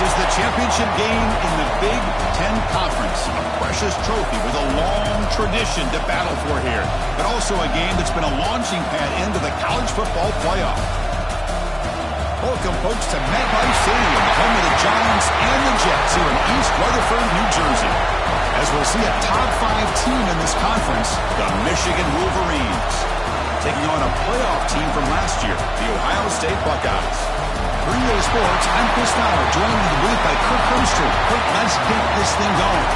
is the championship game in the Big Ten Conference. A precious trophy with a long tradition to battle for here, but also a game that's been a launching pad into the college football playoff. Welcome, folks, to MetLife Stadium, the home of the Giants and the Jets here in East Rutherford, New Jersey. As we'll see a top-5 team in this conference, the Michigan Wolverines, taking on a playoff team from last year, the Ohio State Buckeyes. For EA Sports, I'm Chris Fowler, joined in the booth by Kirk Herbstreit. Kirk, let's get this thing going.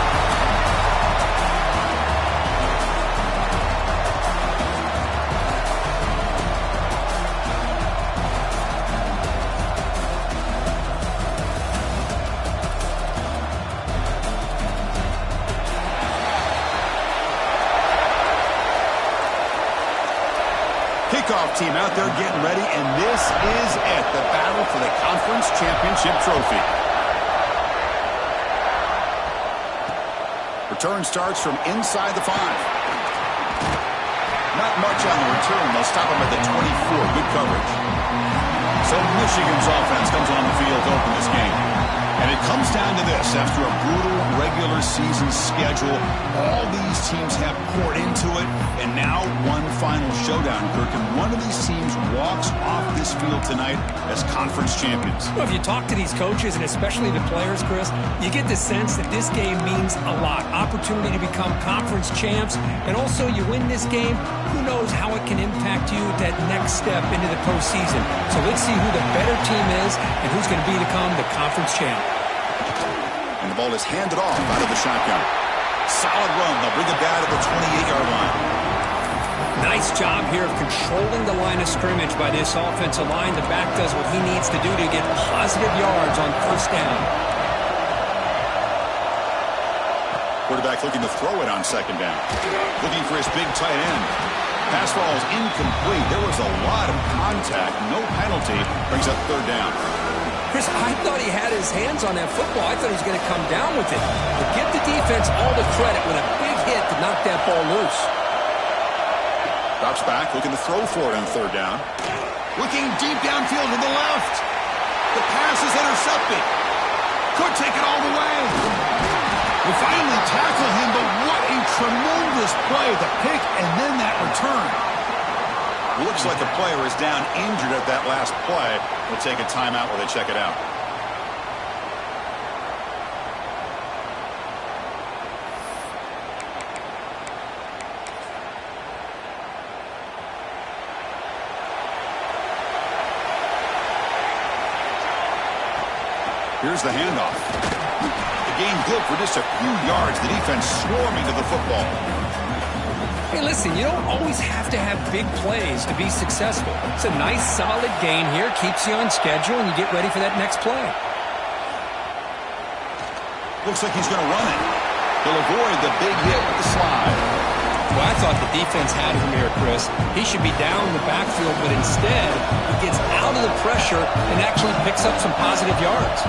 Kickoff team out there getting ready, and this is it, the battle for the conference championship trophy. Return starts from inside the 5. Not much on the return. They'll stop him at the 24. Good coverage. So Michigan's offense comes on the field to open this game. And it comes down to this. After a brutal regular season schedule, all these teams have poured into it, and now one final showdown, Kirk. And one of these teams walks off this field tonight as conference champions. Well, if you talk to these coaches, and especially the players, Chris, you get the sense that this game means a lot. Opportunity to become conference champs, and also you win this game, who knows how it can impact you at that next step into the postseason. So let's see who the better team is and who's going to become the conference champ. And the ball is handed off out of the shotgun. Solid run. They'll bring it down to the 28-yard line. Nice job here of controlling the line of scrimmage by this offensive line. The back does what he needs to do to get positive yards on first down. Quarterback looking to throw it on second down. Looking for his big tight end. Pass ball is incomplete. There was a lot of contact. No penalty. Brings up third down. Chris, I thought he had his hands on that football. I thought he was going to come down with it. But give the defense all the credit with a big hit to knock that ball loose. Drops back, looking to throw for it on third down. Looking deep downfield to the left. The pass is intercepted. Could take it all the way. We finally tackle him, but what a tremendous play. The pick and then that return. Looks like the player is down injured at that last play. We'll take a timeout while they check it out. Here's the handoff. The gain good for just a few yards. The defense swarming to the football. Hey, listen, you don't always have to have big plays to be successful. It's a nice, solid gain here. Keeps you on schedule, and you get ready for that next play. Looks like he's going to run it. He'll avoid the big hit with the slide. Well, I thought the defense had him here, Chris. He should be down in the backfield, but instead, he gets out of the pressure and actually picks up some positive yards.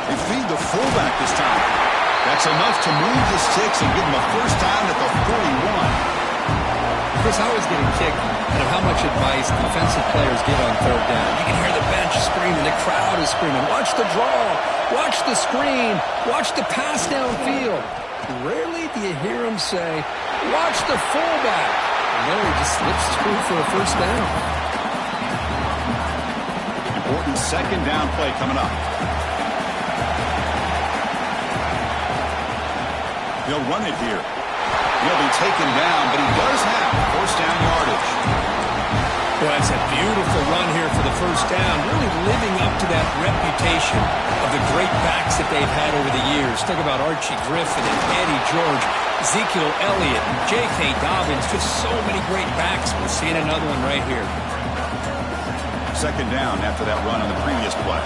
They feed the fullback this time. That's enough to move the sticks and give him a first down at the 41. Chris, I always get a kick out of how much advice defensive players get on third down. You can hear the bench screaming, the crowd is screaming, watch the draw, watch the screen, watch the pass downfield. Rarely do you hear them say, watch the fullback. No, he just slips through for a first down. Important second down play coming up. He'll run it here. He'll be taken down, but he does have first down yardage. Well, it's a beautiful run here for the first down, really living up to that reputation of the great backs that they've had over the years. Think about Archie Griffin and Eddie George, Ezekiel Elliott, J.K. Dobbins, just so many great backs. We're seeing another one right here. Second down after that run on the previous play.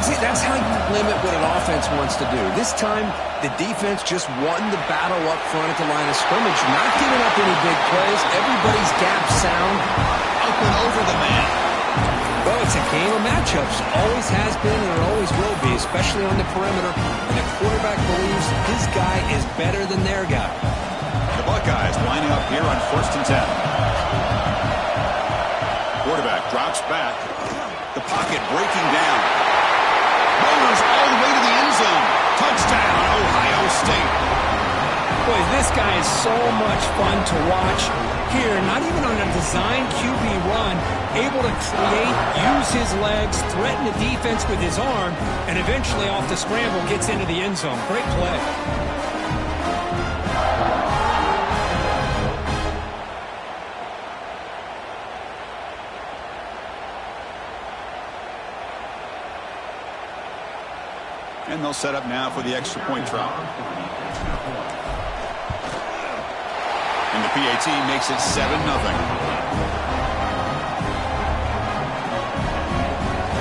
See, that's how you limit what an offense wants to do. This time, the defense just won the battle up front at the line of scrimmage, not giving up any big plays. Everybody's gap sound. Up and over the man. Well, it's a game of matchups. Always has been and it always will be, especially on the perimeter. And the quarterback believes his guy is better than their guy. The Buckeyes lining up here on 1st and 10. Quarterback drops back. The pocket breaking down. Rolls all the way to the end zone. Touchdown, Ohio State. Boy, this guy is so much fun to watch. Here, not even on a design QB run, able to create, use his legs, threaten the defense with his arm, and eventually off the scramble gets into the end zone. Great play. And they'll set up now for the extra point try. And the PAT makes it 7-0.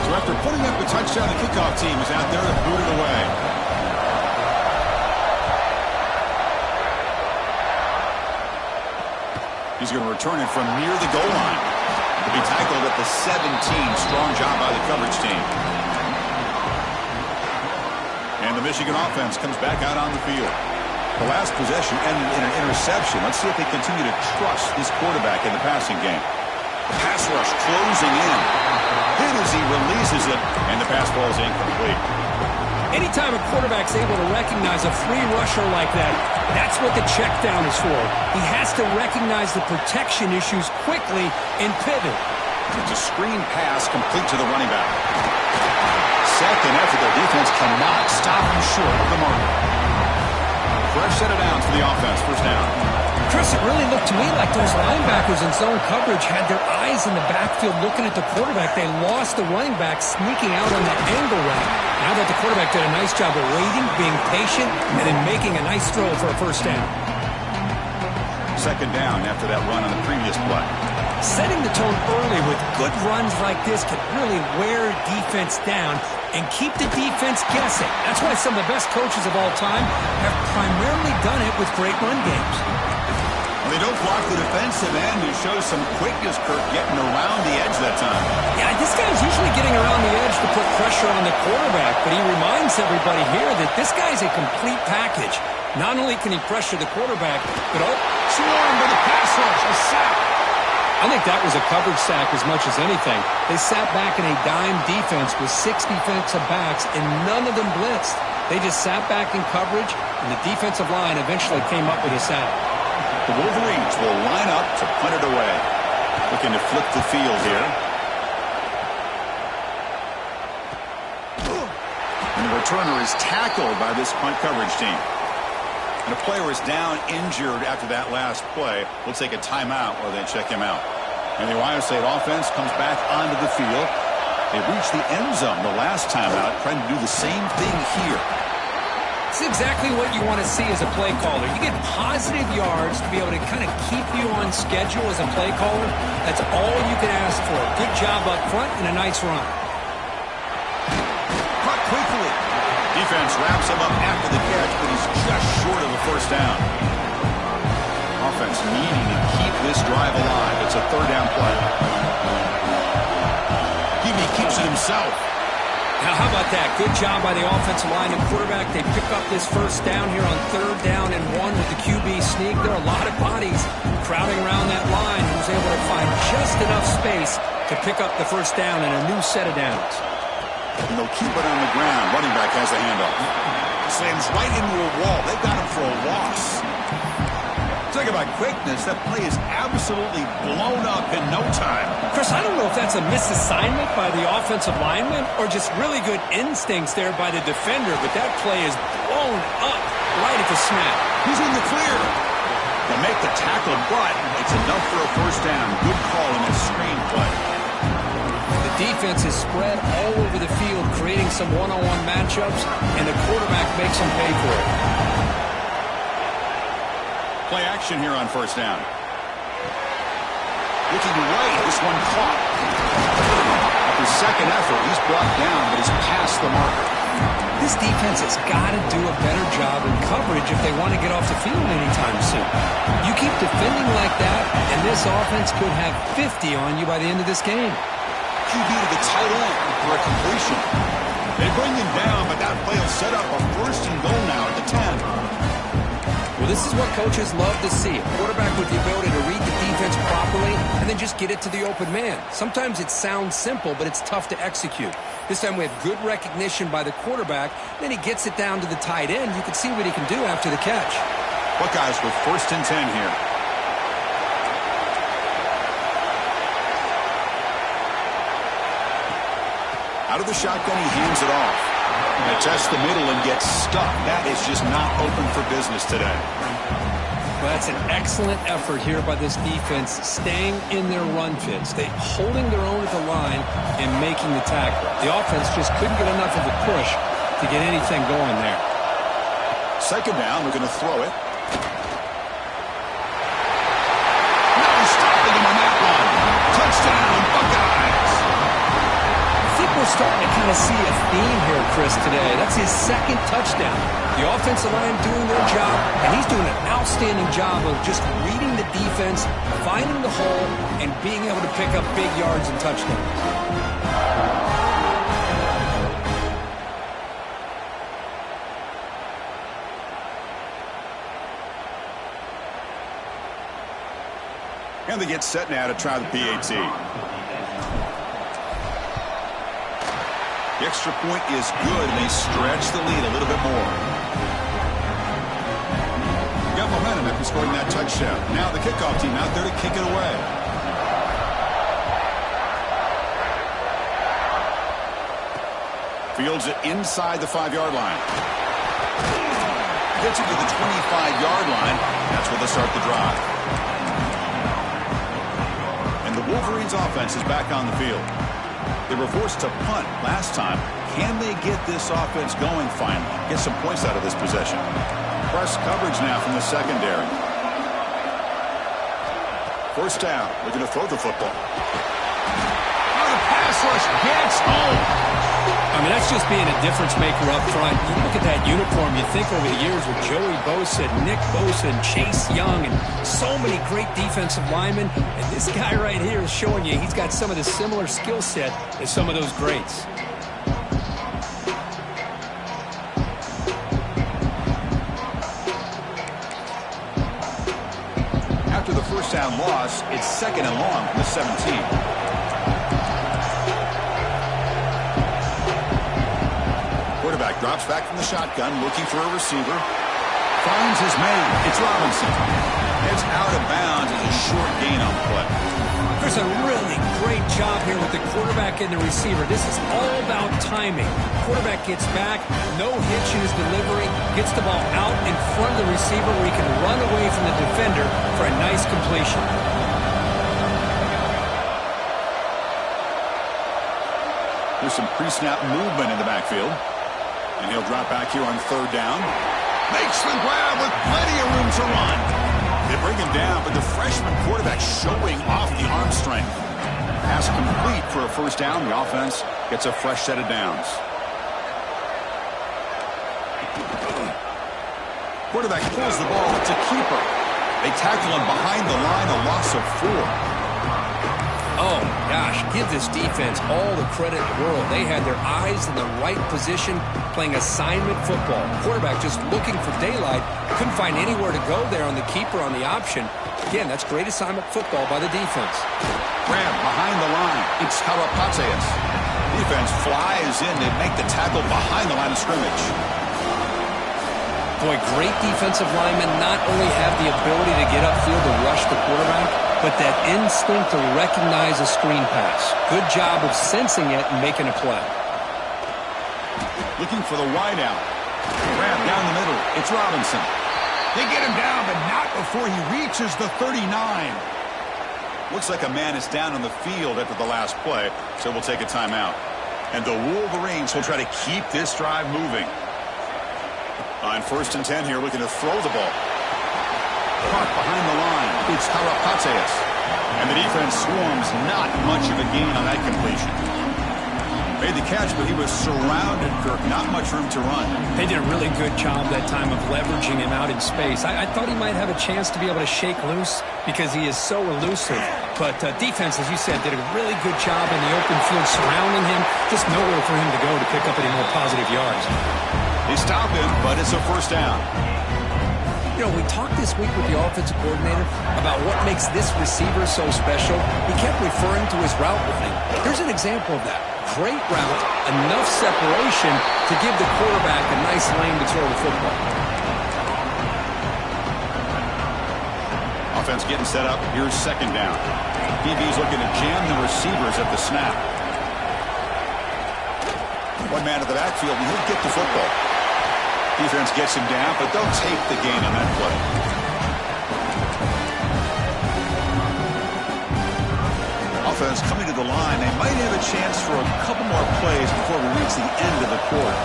So after putting up a touchdown, the kickoff team is out there to boot it away. He's going to return it from near the goal line. He'll be tackled at the 17. Strong job by the coverage team. And the Michigan offense comes back out on the field. The last possession ended in an interception. Let's see if they continue to trust this quarterback in the passing game. The pass rush closing in. Hit as he releases it, and the pass ball is incomplete. Anytime a quarterback's able to recognize a free rusher like that, that's what the check down is for. He has to recognize the protection issues quickly and pivot. It's a screen pass complete to the running back. Second effort, their defense cannot stop him short of the mark. Fresh set of downs for the offense. First down. Chris, it really looked to me like those linebackers in zone coverage had their eyes in the backfield looking at the quarterback. They lost the running back sneaking out on that angle route. Now that the quarterback did a nice job of waiting, being patient, and then making a nice throw for a first down. Second down after that run on the previous play. Setting the tone early with good runs like this can really wear defense down and keep the defense guessing. That's why some of the best coaches of all time have primarily done it with great run games. Well, they don't block the defensive end. It shows some quickness, Kirk, getting around the edge that time. Yeah, this guy's usually getting around the edge to put pressure on the quarterback, but he reminds everybody here that this guy's a complete package. Not only can he pressure the quarterback, but swarmed by the pass rush, a sack. I think that was a coverage sack as much as anything. They sat back in a dime defense with 6 defensive backs, and none of them blitzed. They just sat back in coverage, and the defensive line eventually came up with a sack. The Wolverines will line up to punt it away. Looking to flip the field here. And the returner is tackled by this punt coverage team. And a player is down injured after that last play. We'll take a timeout while they check him out. And the Ohio State offense comes back onto the field. They reached the end zone the last time out, trying to do the same thing here. It's exactly what you want to see as a play caller. You get positive yards to be able to kind of keep you on schedule as a play caller. That's all you can ask for. Good job up front and a nice run. Caught quickly. Defense wraps him up after the catch, but he's just short of the first down. Offense needing to keep this drive alive. It's a third down play. He keeps it himself. Now, how about that? Good job by the offensive line and quarterback. They pick up this first down here on 3rd down and 1 with the QB sneak. There are a lot of bodies crowding around that line. He was able to find just enough space to pick up the first down and a new set of downs. And they'll keep it on the ground. Running back has a handoff. Slams right into a wall. They've got him for a loss. Talk about quickness. That play is absolutely blown up in no time. Chris, I don't know if that's a misassignment by the offensive lineman or just really good instincts there by the defender, but that play is blown up right at the snap. He's in the clear. They'll make the tackle, but it's enough for a first down. Good call in the screen play. The defense is spread all over the field, creating some one-on-one matchups, and the quarterback makes them pay for it. Play action here on first down. Looking right, this one caught. After second effort, he's brought down, but he's past the marker. This defense has got to do a better job in coverage if they want to get off the field anytime soon. You keep defending like that, and this offense could have 50 on you by the end of this game. QB to the tight end for a completion. They bring him down, but that play will set up a 1st and goal now at the 10. Well, this is what coaches love to see. A quarterback with the ability to read the defense properly and then just get it to the open man. Sometimes it sounds simple, but it's tough to execute. This time we have good recognition by the quarterback. Then he gets it down to the tight end. You can see what he can do after the catch. Buckeyes with 1st and 10 here. Out of the shotgun, he hands it off. And tests the middle and gets stuck. That is just not open for business today. Well, that's an excellent effort here by this defense, staying in their run fits. They holding their own at the line and making the tackle. The offense just couldn't get enough of a push to get anything going there. 2nd down, we're going to throw it. No stopping him on that one. Touchdown, Buckeyes. I think we're starting to kind of see a theme here, Chris, today. That's his 2nd touchdown. The offensive line doing their job, and he's doing an outstanding job of just reading the defense, finding the hole, and being able to pick up big yards and touchdowns. And they get set now to try the PAT. The extra point is good, and they stretch the lead a little bit more. Got momentum after scoring that touchdown. Now the kickoff team out there to kick it away. Fields it inside the 5-yard line. Gets it to the 25-yard line. That's where they start the drive. And the Wolverines offense is back on the field. They were forced to punt last time. Can they get this offense going finally? Get some points out of this possession. Press coverage now from the secondary. 1st down. Looking to throw the football. Oh, the pass rush gets home. I mean, that's just being a difference maker up front. You look at that uniform, you think over the years with Joey Bosa, Nick Bosa, and Chase Young, and so many great defensive linemen. And this guy right here is showing you he's got some of the similar skill set as some of those greats. After the 1st down loss, it's 2nd and long from the 17. Quarterback drops back from the shotgun, looking for a receiver. Finds his man. It's Robinson. It's out of bounds as a short gain on the play. There's a really great job here with the quarterback and the receiver. This is all about timing. Quarterback gets back, no hitch in his delivery, gets the ball out in front of the receiver where he can run away from the defender for a nice completion. There's some pre-snap movement in the backfield. And he'll drop back here on 3rd down. Makes the grab with plenty of room to run. They bring him down, but the freshman quarterback showing off the arm strength. Pass complete for a 1st down. The offense gets a fresh set of downs. Quarterback pulls the ball. It's a keeper. They tackle him behind the line, a loss of 4. Oh, gosh, give this defense all the credit in the world. They had their eyes in the right position, playing assignment football. Quarterback just looking for daylight. Couldn't find anywhere to go there on the keeper on the option. Again, that's great assignment football by the defense. Grab behind the line. It's Harapateas. Defense flies in to make the tackle behind the line of scrimmage. Boy, great defensive linemen not only have the ability to get upfield to rush the quarterback, but that instinct to recognize a screen pass. Good job of sensing it and making a play. Looking for the wideout. Grab down the middle. It's Robinson. They get him down, but not before he reaches the 39. Looks like a man is down on the field after the last play, so we'll take a timeout. And the Wolverines will try to keep this drive moving. On 1st and 10 here, looking to throw the ball. Caught behind the line. It's Harapateas. And the defense swarms, not much of a gain on that completion. Made the catch, but he was surrounded, Kirk. Not much room to run. They did a really good job that time of leveraging him out in space. I thought he might have a chance to be able to shake loose because he is so elusive. But defense, as you said, did a really good job in the open field surrounding him. Just nowhere for him to go to pick up any more positive yards. They stop him, but it's a 1st down. You know, we talked this week with the offensive coordinator about what makes this receiver so special. He kept referring to his route running. Here's an example of that. Great route, enough separation to give the quarterback a nice lane to throw the football. Offense getting set up. Here's second down. DB's looking to jam the receivers at the snap. One man at the backfield, and he'll get the football. Defense gets him down, but they'll take the gain on that play. Offense coming to the line. They might have a chance for a couple more plays before we reach the end of the quarter.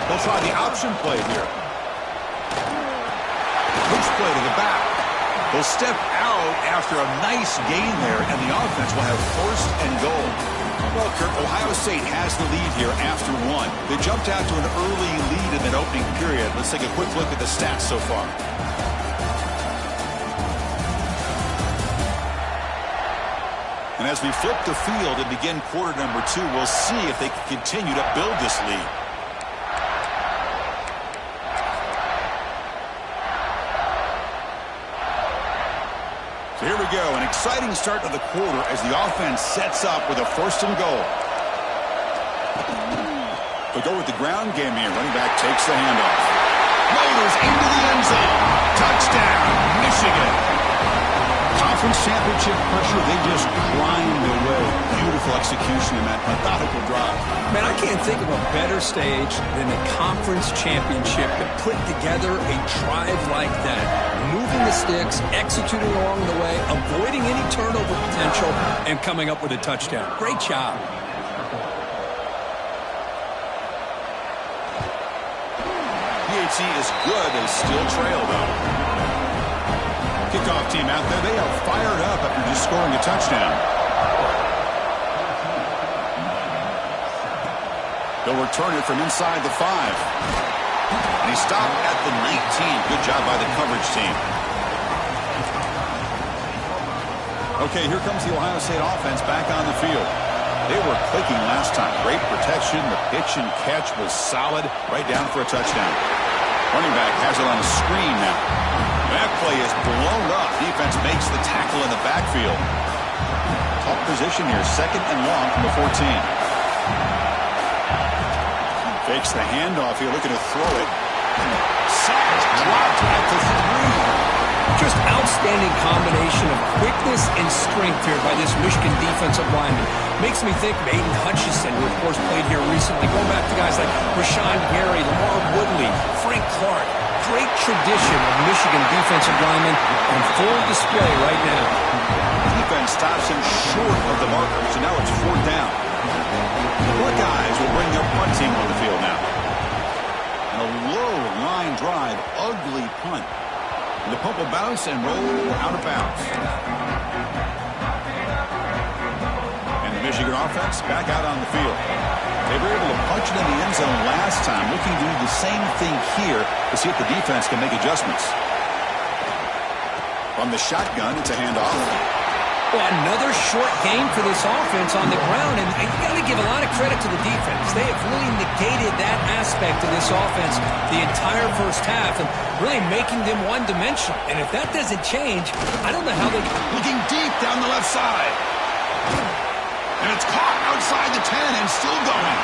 They'll try the option play here. Push play to the back. They'll step out after a nice gain there, and the offense will have first and goal. Well, Kurt, Ohio State has the lead here after one. They jumped out to an early lead in that opening period. Let's take a quick look at the stats so far. And as we flip the field and begin quarter number 2, we'll see if they can continue to build this lead. So here we go, an exciting start to the quarter as the offense sets up with a first and goal. They'll go with the ground game here. Running back takes the handoff. Motors into the end zone. Touchdown, Michigan. Conference championship pressure, they just grind away. Beautiful execution in that methodical drive. Man, I can't think of a better stage than the conference championship to put together a drive like that. Moving the sticks, executing along the way, avoiding any turnover potential, and coming up with a touchdown. Great job. PAT is good. They still trail, though. Kickoff team out there. They are fired up after just scoring a touchdown. They'll return it from inside the 5. And he stopped at the 19. Good job by the coverage team. Okay, here comes the Ohio State offense back on the field. They were clicking last time. Great protection. The pitch and catch was solid. Right down for a touchdown. Running back has it on the screen now. That play is blown up. Defense makes the tackle in the backfield. Tough position here. Second and long from the 14. Fakes the handoff here, looking to throw it. Sacked, dropped at the 3. Just outstanding combination of quickness and strength here by this Michigan defensive lineman. Makes me think of Aiden Hutchinson, who of course played here recently. Going back to guys like Rashawn Gary, Lamar Woodley, Frank Clark. Great tradition of Michigan defensive linemen on full display right now. Defense stops him short of the marker, so now it's 4th down. The Buckeyes will bring their punt team on the field now. And a low line drive, ugly punt. And the punt will bounce and roll out of bounds. And the Michigan offense back out on the field. They were able to punch it in the end zone last time, looking to do the same thing here to see if the defense can make adjustments. From the shotgun, it's a handoff. Well, another short game for this offense on the ground, and you got to give a lot of credit to the defense. They have really negated that aspect of this offense the entire first half and really making them one-dimensional. And if that doesn't change, I don't know how they... Looking deep down the left side. And it's caught outside the 10 and still going.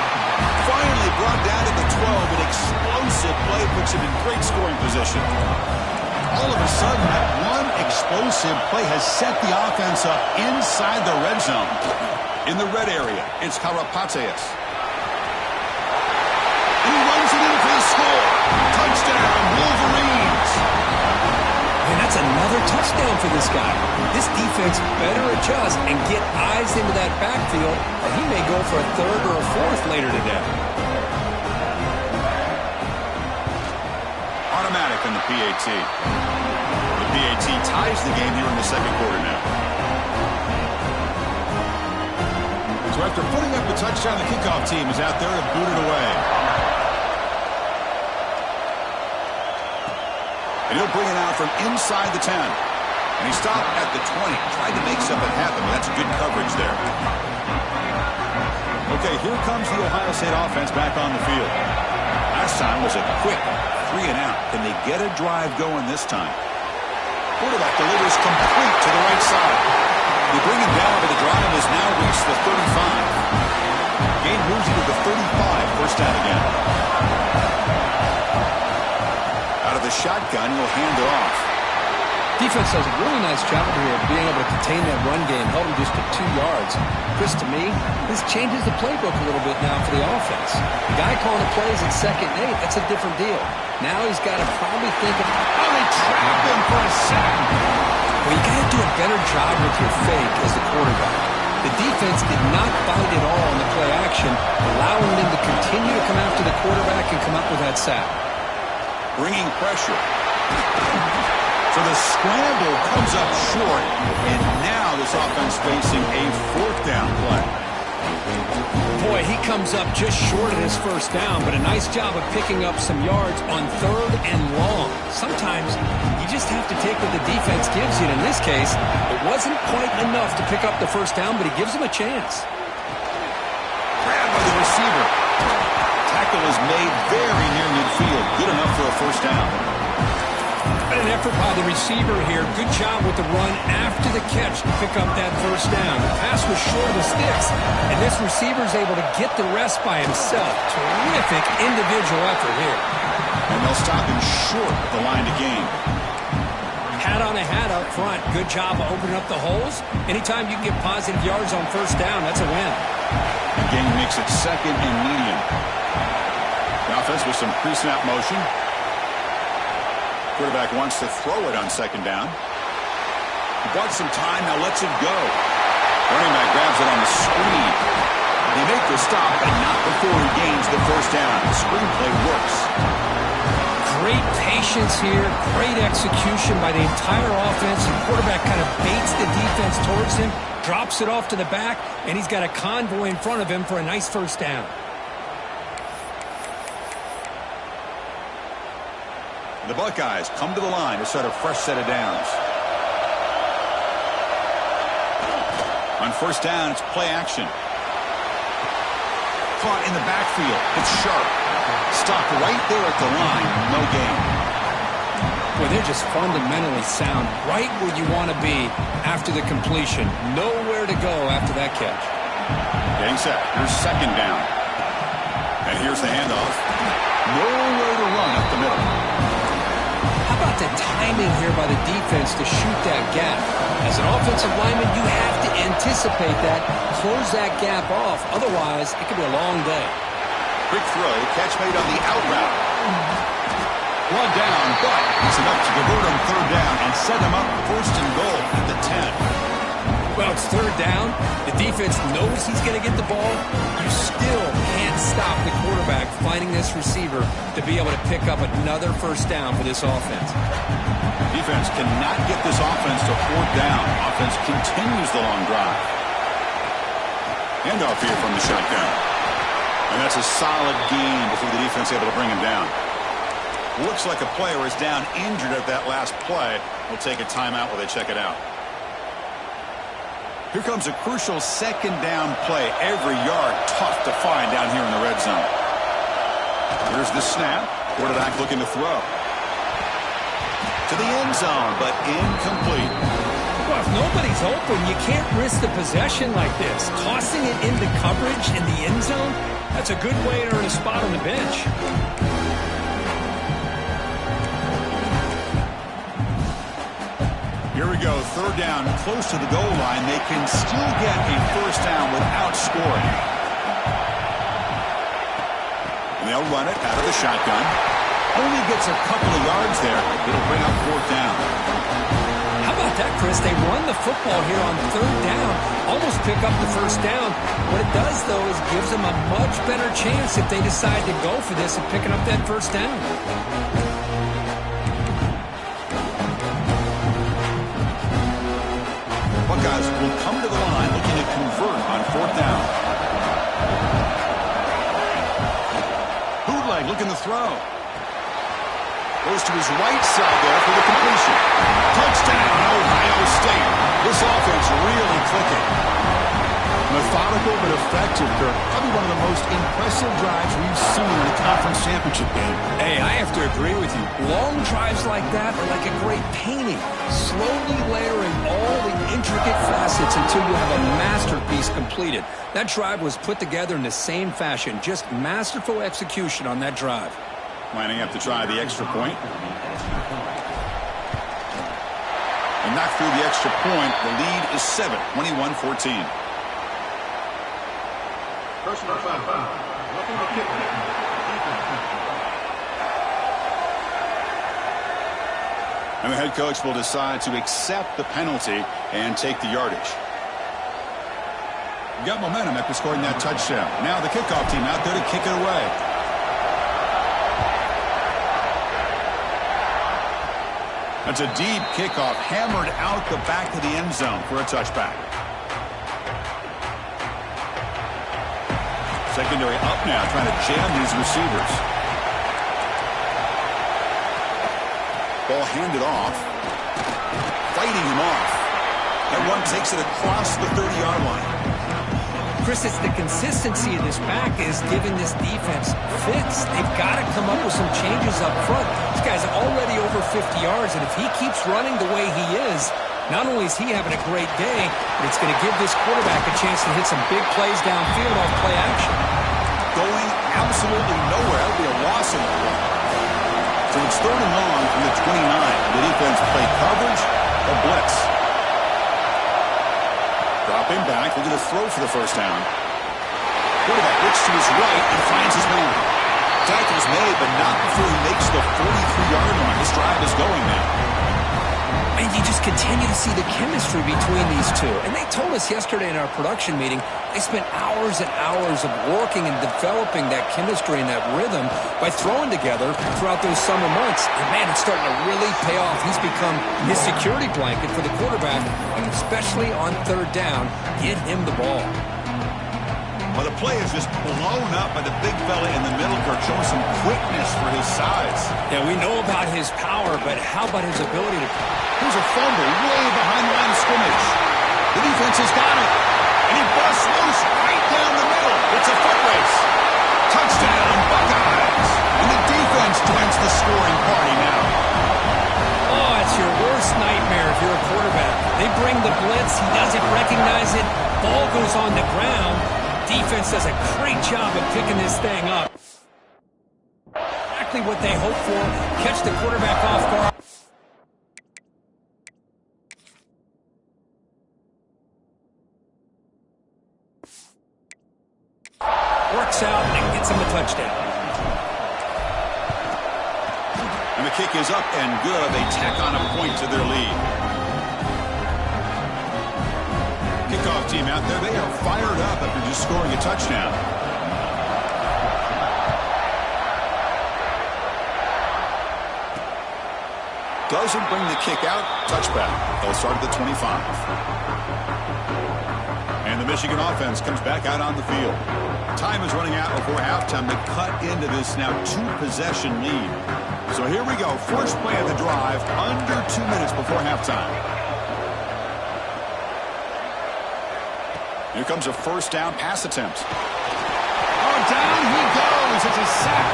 Finally brought down to the 12. An explosive play puts him in great scoring position. All of a sudden, that one explosive play has set the offense up inside the red zone. In the red area, it's Karapateas. And he runs it in for the score. Touchdown, Wolverines. And that's another touchdown for this guy. This defense better adjust and get eyes into that backfield, or he may go for a 3rd or a 4th later today. Automatic in the PAT. The PAT ties the game here in the second quarter now. So after putting up the touchdown, the kickoff team is out there to boot it away. And he'll bring it out from inside the 10. And he stopped at the 20. Tried to make something happen, but that's good coverage there. Okay, here comes the Ohio State offense back on the field. Last time was a quick 3 and out. Can they get a drive going this time? Quarterback delivers complete to the right side. They bring him down, but the drive has now reached the 35. Gain moves you to the 35. First down again. Out of the shotgun, he'll hand it off. Defense does a really nice job here of being able to contain that run game, held him just to 2 yards. Chris, to me, this changes the playbook a little bit now for the offense. The guy calling the plays at 2nd and 8, that's a different deal. Now he's got to probably think of, oh, they trapped him for a sack. Well, you got to do a better job with your fake as the quarterback. The defense did not bite at all on the play action, allowing them to continue to come after the quarterback and come up with that sack. Bringing pressure. So the scramble comes up short, and now this offense facing a 4th down play. Boy, he comes up just short of his first down, but a nice job of picking up some yards on 3rd and long. Sometimes you just have to take what the defense gives you. And in this case, it wasn't quite enough to pick up the first down, but he gives him a chance. Grabbed by the receiver. Tackle is made very near midfield. Good enough for a first down. An effort by the receiver here. Good job with the run after the catch to pick up that first down. The pass was short of the sticks, and this receiver is able to get the rest by himself. Terrific individual effort here. And they'll stop him short of the line to gain. Hat on a hat up front. Good job of opening up the holes. Anytime you can get positive yards on first down, that's a win. The gain makes it 2nd and medium. The offense with some pre-snap motion. Quarterback wants to throw it on 2nd down. He bought some time, now lets it go. Running back grabs it on the screen. They make the stop, but not before he gains the first down. The screenplay works. Great patience here, great execution by the entire offense. The quarterback kind of baits the defense towards him, drops it off to the back, and he's got a convoy in front of him for a nice first down. The Buckeyes come to the line to set a fresh set of downs. On first down, it's play action. Caught in the backfield. It's sharp. Stopped right there at the line. No gain. Well, they're just fundamentally sound. Right where you want to be after the completion. Nowhere to go after that catch. Getting set. Here's 2nd down. And here's the handoff. Nowhere to run up the middle. How about the timing here by the defense to shoot that gap? As an offensive lineman, you have to anticipate that, close that gap off. Otherwise, it could be a long day. Quick throw, catch made on the out route. One down, but it's enough to convert on 3rd down and set him up 1st and goal at the 10. Well, it's 3rd down. The defense knows he's going to get the ball. You still can't stop the quarterback finding this receiver to be able to pick up another first down for this offense. Defense cannot get this offense to 4th down. Offense continues the long drive. Handoff here from the shotgun. And that's a solid gain before the defense able to bring him down. Looks like a player is down injured at that last play. We'll take a timeout while they check it out. Here comes a crucial 2nd down play. Every yard tough to find down here in the red zone. Here's the snap. Quarterback looking to throw. To the end zone, but incomplete. Well, if nobody's open, you can't risk the possession like this. Tossing it into coverage in the end zone, that's a good way to earn a spot on the bench. Here we go, 3rd down, close to the goal line. They can still get a first down without scoring. And they'll run it out of the shotgun. Only gets a couple of yards there. It'll bring up 4th down. How about that, Chris? They run the football here on 3rd down, almost pick up the first down. What it does, though, is gives them a much better chance if they decide to go for this and picking up that first down. Buckeyes will come to the line looking to convert on 4th down. Bootleg looking to throw. Goes to his right side there for the completion. Touchdown, Ohio State. This offense really clicking. Methodical but effective, Kirk. Probably one of the most impressive drives we've seen in a conference championship game. Hey, I have to agree with you. Long drives like that are like a great painting, slowly layering all the intricate facets until you have a masterpiece completed. That drive was put together in the same fashion, just masterful execution on that drive. Lining up to try the extra point. And knocked through the extra point. The lead is 7, 21-14. Personal foul. Roughing the kicker. And the head coach will decide to accept the penalty and take the yardage. You got momentum after scoring that touchdown. Now the kickoff team out there to kick it away. That's a deep kickoff, hammered out the back of the end zone for a touchback. Secondary up now, trying to jam these receivers. Ball handed off. Fighting him off. And one takes it across the 30-yard line. Chris, it's the consistency of this back is giving this defense fits. They've got to come up with some changes up front. This guy's already over 50 yards, and if he keeps running the way he is, not only is he having a great day, but it's going to give this quarterback a chance to hit some big plays downfield off play action. Going absolutely nowhere. That would be a loss in the run. So it's 3rd and long from the 29. The defense play coverage or blitz. Dropping back, looking to throw for the first down. Quarterback looks to his right and finds his man. Tackle's made, but not before he makes the 43-yard line. This drive is going now. And you just continue to see the chemistry between these two. And they told us yesterday in our production meeting, they spent hours and hours of working and developing that chemistry and that rhythm by throwing together throughout those summer months. And, man, it's starting to really pay off. He's become his security blanket for the quarterback, and especially on 3rd down, get him the ball. Well, the play is just blown up by the big fella in the middle, Kirk, showing some quickness for his size. Yeah, we know about his power, but how about his ability to... Here's a fumble way behind the line of scrimmage. The defense has got it. And he busts loose right down the middle. It's a foot race. Touchdown, Buckeyes. And the defense joins the scoring party now. Oh, it's your worst nightmare if you're a quarterback. They bring the blitz. He doesn't recognize it. Ball goes on the ground. Defense does a great job of picking this thing up. Exactly what they hope for. Catch the quarterback off guard. Works out and gets him a touchdown. And the kick is up and good. They tack on a point to their lead. Kickoff team out there, they are fired up after just scoring a touchdown. Doesn't bring the kick out. Touchback. They'll start at the 25. And the Michigan offense comes back out on the field. Time is running out before halftime to cut into this now 2-possession lead. So here we go. First play of the drive, under 2 minutes before halftime. Here comes a first down pass attempt. Oh, down he goes. It's a sack.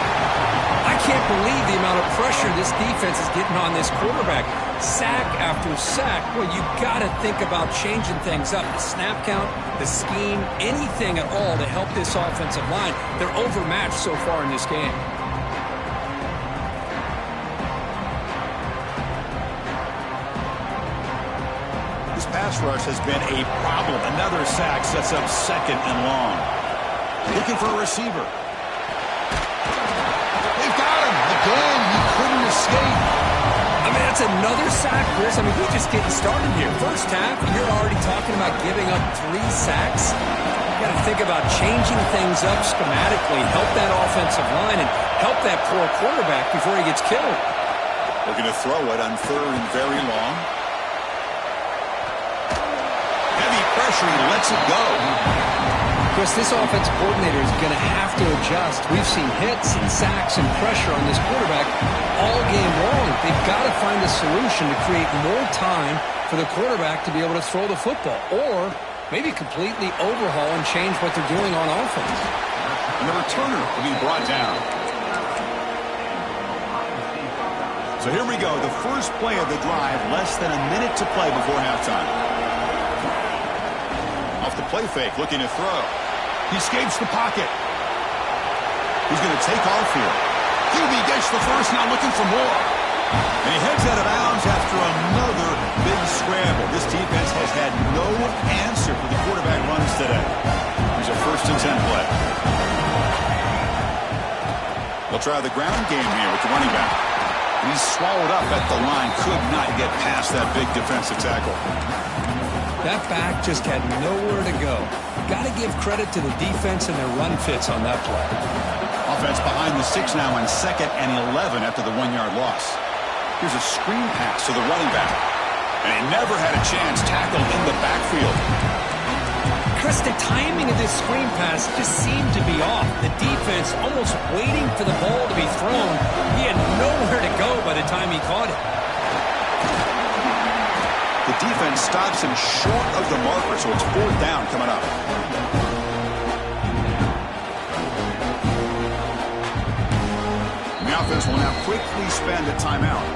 I can't believe the amount of pressure this defense is getting on this quarterback. Sack after sack. Well, you got to think about changing things up. The snap count, the scheme, anything at all to help this offensive line. They're overmatched so far in this game. Pass rush has been a problem. Another sack sets up 2nd and long. Looking for a receiver. They've got him. Again, he couldn't escape. I mean, that's another sack, Chris. I mean, we're just getting started here. First half, and you're already talking about giving up 3 sacks. You got to think about changing things up schematically, help that offensive line, and help that poor quarterback before he gets killed. Looking to throw it on 3rd and very long. Pressure, he lets it go. Chris, this offensive coordinator is going to have to adjust. We've seen hits and sacks and pressure on this quarterback all game long. They've got to find a solution to create more time for the quarterback to be able to throw the football, or maybe completely overhaul and change what they're doing on offense. And the returner will be brought down. So here we go, the first play of the drive, less than a minute to play before halftime. Off the play fake, looking to throw. He escapes the pocket. He's going to take off here. QB gets the first, now looking for more. And he heads out of bounds after another big scramble. This defense has had no answer for the quarterback runs today. Here's a 1st and 10 play. They'll try the ground game here with the running back. He's swallowed up at the line, could not get past that big defensive tackle. That back just had nowhere to go. Got to give credit to the defense and their run fits on that play. Offense behind the 6 now on 2nd and 11 after the 1-yard loss. Here's a screen pass to the running back. And he never had a chance, tackled in the backfield. Chris, the timing of this screen pass just seemed to be off. The defense almost waiting for the ball to be thrown. He had nowhere to go by the time he caught it. The defense stops him short of the marker, so it's 4th down coming up. And the offense will now quickly spend a timeout.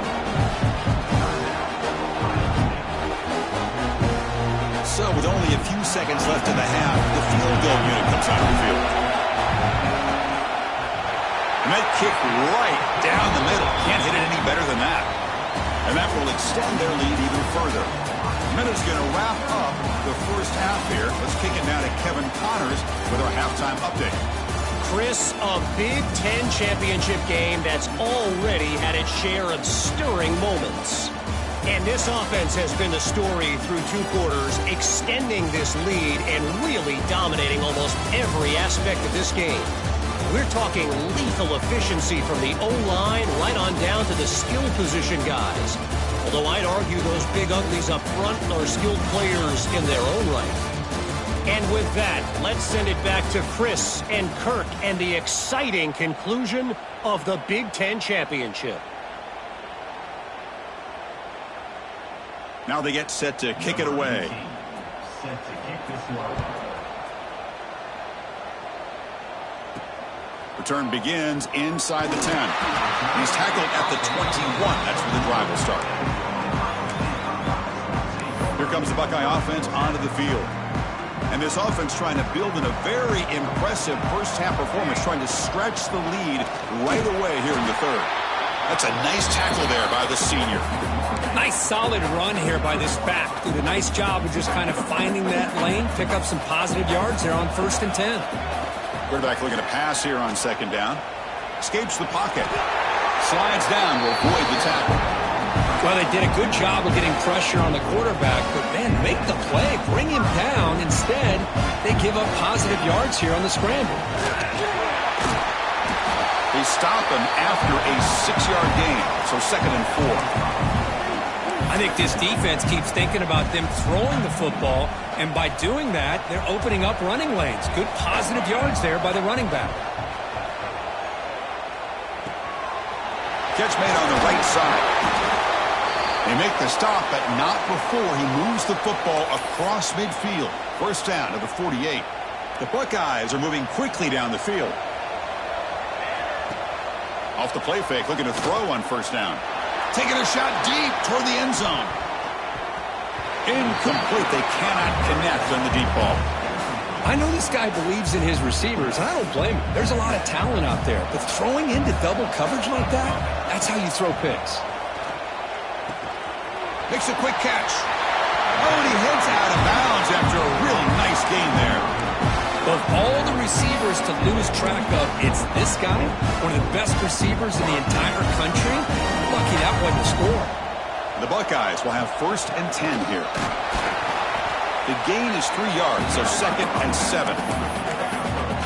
So with only a few seconds left in the half, the field goal unit comes out of the field. And that kick right down the middle. Can't hit it any better than that. And that will extend their lead even further. Minute's going to wrap up the first half here. Let's kick it now to Kevin Connors with our halftime update. Chris, a Big Ten championship game that's already had its share of stirring moments. And this offense has been the story through 2 quarters, extending this lead and really dominating almost every aspect of this game. We're talking lethal efficiency from the O-line right on down to the skill position guys. Although I'd argue those big uglies up front are skilled players in their own right. And with that, let's send it back to Chris and Kirk and the exciting conclusion of the Big Ten championship. Now they get set to kick it away. Return begins inside the 10. He's tackled at the 21. That's where the drive will start. Here comes the Buckeye offense onto the field. And this offense trying to build in a very impressive first-half performance, trying to stretch the lead right away here in the 3rd. That's a nice tackle there by the senior. Nice solid run here by this back. Did a nice job of just kind of finding that lane, pick up some positive yards there on 1st and 10. Quarterback looking to pass here on 2nd down. Escapes the pocket. Slides down to avoid the tackle. Well, they did a good job of getting pressure on the quarterback, but, man, make the play. Bring him down. Instead, they give up positive yards here on the scramble. They stop him after a 6-yard gain, so 2nd and 4. I think this defense keeps thinking about them throwing the football, and by doing that, they're opening up running lanes. Good positive yards there by the running back. Catch made on the right side. They make the stop, but not before he moves the football across midfield. 1st down to the 48. The Buckeyes are moving quickly down the field. Off the play fake, looking to throw on 1st down. Taking a shot deep toward the end zone. Incomplete. They cannot connect on the deep ball. I know this guy believes in his receivers, and I don't blame him. There's a lot of talent out there, but throwing into double coverage like that, that's how you throw picks. Makes a quick catch. Oh, and he heads out of bounds after a really nice gain there. Of all the receivers to lose track of, it's this guy, one of the best receivers in the entire country. Lucky that wasn't a score. The Buckeyes will have 1st and 10 here. The gain is 3 yards, so 2nd and 7.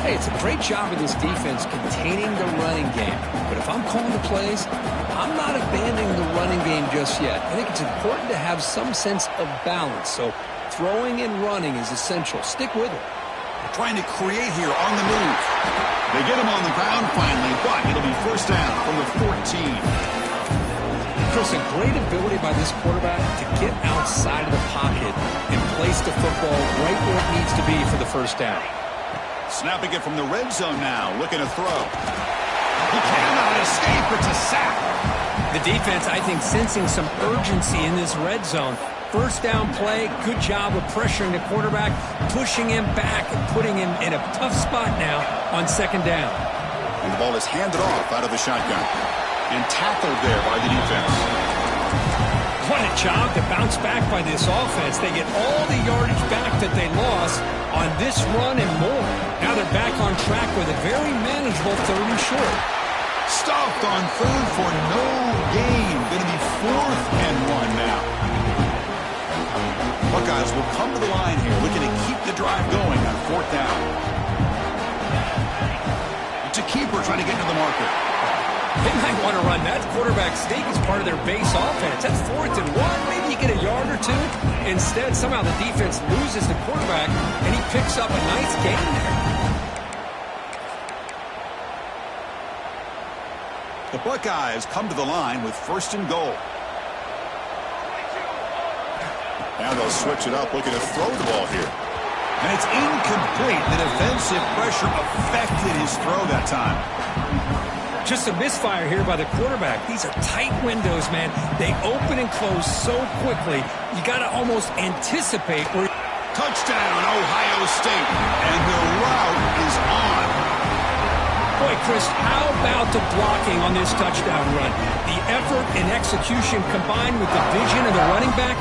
Hey, it's a great job of this defense containing the running game. But if I'm calling the plays, I'm not abandoning the running game just yet. I think it's important to have some sense of balance. So throwing and running is essential. Stick with it. Trying to create here on the move. They get him on the ground finally, but it'll be 1st down from the 14. Chris, a great ability by this quarterback to get outside of the pocket and place the football right where it needs to be for the first down. Snapping it from the red zone now, looking to throw. He cannot escape. It's a sack. The defense, I think, sensing some urgency in this red zone. First down play, good job of pressuring the quarterback, pushing him back and putting him in a tough spot now on second down. And the ball is handed off out of the shotgun. And tackled there by the defense. What a job to bounce back by this offense. They get all the yardage back that they lost on this run and more. Now they're back on track with a very manageable 3rd and short. Stuffed on 3rd for no gain. Going to be 4th and 1 now. Buckeyes will come to the line here, looking to keep the drive going on 4th down. It's a keeper trying to get to the marker. They might want to run that quarterback sneak as part of their base offense. That's 4th and 1. Maybe you get a yard or 2. Instead, somehow the defense loses the quarterback, and he picks up a nice gain there. The Buckeyes come to the line with 1st and goal. Now they'll switch it up, looking to throw the ball here. And it's incomplete. The defensive pressure affected his throw that time. Just a misfire here by the quarterback. These are tight windows, man. They open and close so quickly. You got to almost anticipate where... Touchdown, Ohio State. And the route is on. Boy, Chris, how about the blocking on this touchdown run? The effort and execution combined with the vision of the running back,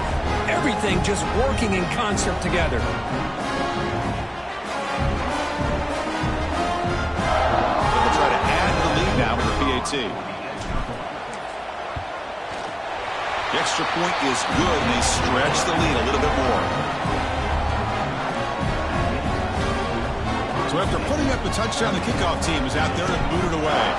everything just working in concert together. They'll try to add to the lead now with the PAT. The extra point is good, and they stretch the lead a little bit more. So after putting up the touchdown, the kickoff team is out there to boot it away.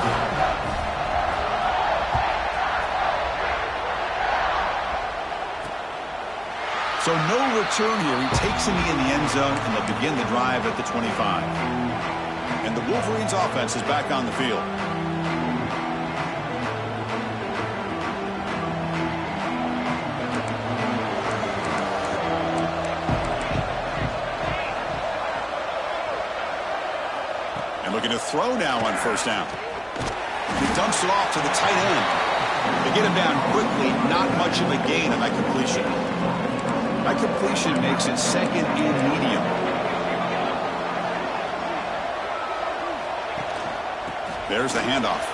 So no return here. He takes in the end zone, and they'll begin the drive at the 25. And the Wolverines offense is back on the field. Looking to throw now on 1st down. He dumps it off to the tight end. They get him down quickly. Not much of a gain on that completion. That completion makes it 2nd and medium. There's the handoff.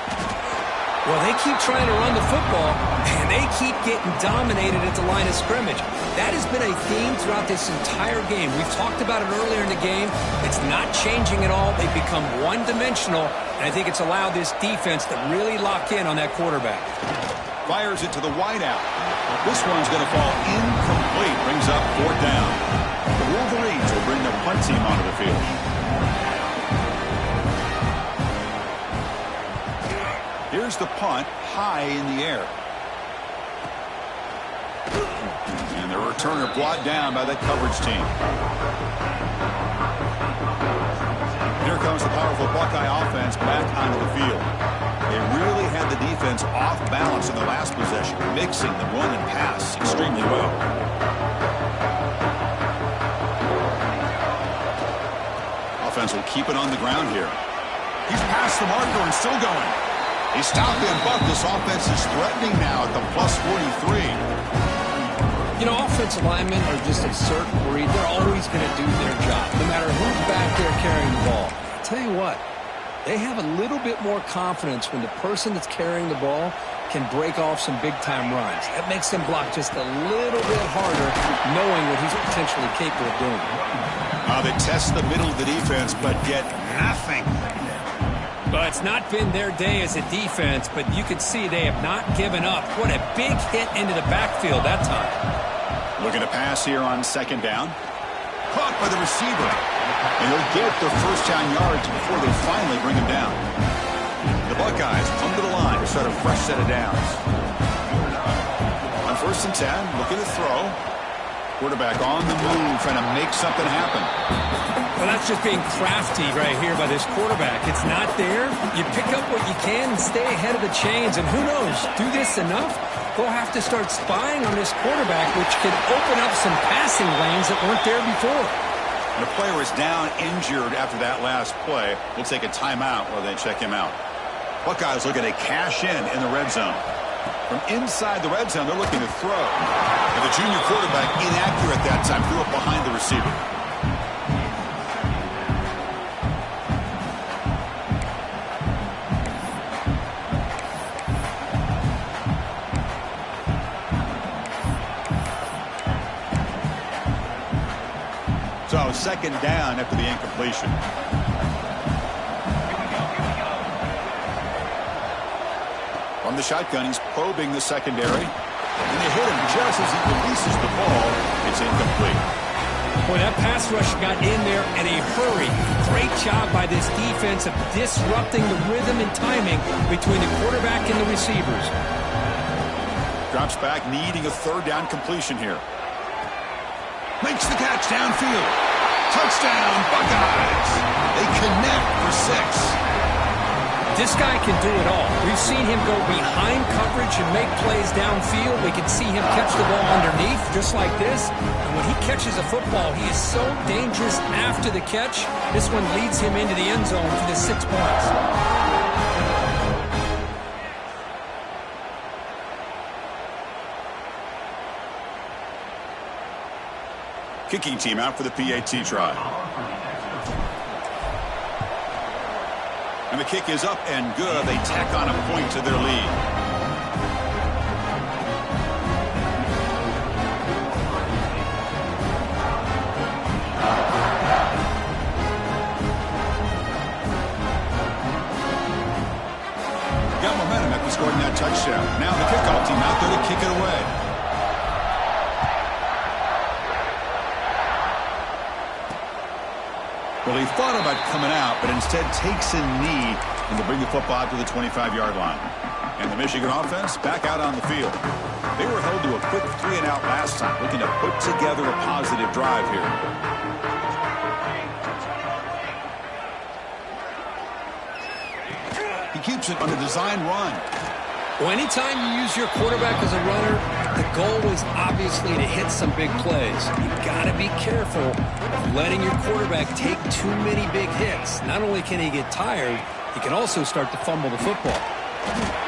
Well, they keep trying to run the football, and they keep getting dominated at the line of scrimmage. That has been a theme throughout this entire game. We've talked about it earlier in the game. It's not changing at all. They've become one-dimensional, and I think it's allowed this defense to really lock in on that quarterback. Fires it to the wideout. This one's going to fall incomplete. Brings up 4th down. The Wolverines will bring the punt team onto the field. Here's the punt, high in the air. And the returner brought down by that coverage team. Here comes the powerful Buckeye offense back onto the field. They really had the defense off balance in the last possession, mixing the run and pass extremely well. Offense will keep it on the ground here. He's past the marker and still going. He stopped him, but this offense is threatening now at the plus 43. You know, offensive linemen are just a certain breed. They're always going to do their job, no matter who's back there carrying the ball. I'll tell you what, they have a little bit more confidence when the person that's carrying the ball can break off some big-time runs. That makes them block just a little bit harder, knowing what he's potentially capable of doing. They test the middle of the defense, but get nothing. Well, it's not been their day as a defense, but you can see they have not given up. What a big hit into the backfield that time. Looking to pass here on 2nd down. Caught by the receiver. And he'll get the 1st down yards before they finally bring him down. The Buckeyes come to the line to start a fresh set of downs. On 1st and 10, looking to throw. Quarterback on the move, trying to make something happen. Well, that's just being crafty right here by this quarterback. It's not there. You pick up what you can and stay ahead of the chains. And who knows, do this enough, they'll have to start spying on this quarterback, which could open up some passing lanes that weren't there before. The player is down injured after that last play. We'll take a timeout while they check him out. Buckeyes looking to cash in the red zone. From inside the red zone, they're looking to throw. And the junior quarterback inaccurate that time, threw it behind the receiver. So second down after the incompletion. From the shotgun, he's probing the secondary. And they hit him just as he releases the ball. It's incomplete. Boy, that pass rush got in there in a hurry. Great job by this defense of disrupting the rhythm and timing between the quarterback and the receivers. Drops back, needing a third down completion here. Makes the catch downfield. Touchdown, Buckeyes. They connect for 6. This guy can do it all. We've seen him go behind coverage and make plays downfield. We can see him catch the ball underneath just like this. And when he catches a football, he is so dangerous after the catch. This one leads him into the end zone for the 6 points. Kicking team out for the PAT try. And the kick is up and good. They tack on a point to their lead. Got momentum after scoring that touchdown. Now the kickoff team out there to kick it away. Well, he thought about coming out, but instead takes a knee and to bring the football to the 25-yard line. And the Michigan offense back out on the field. They were held to a quick 3-and-out last time, looking to put together a positive drive here. He keeps it on a design run. Well, anytime you use your quarterback as a runner, the goal is obviously to hit some big plays. You've got to be careful of letting your quarterback take too many big hits. Not only can he get tired, he can also start to fumble the football.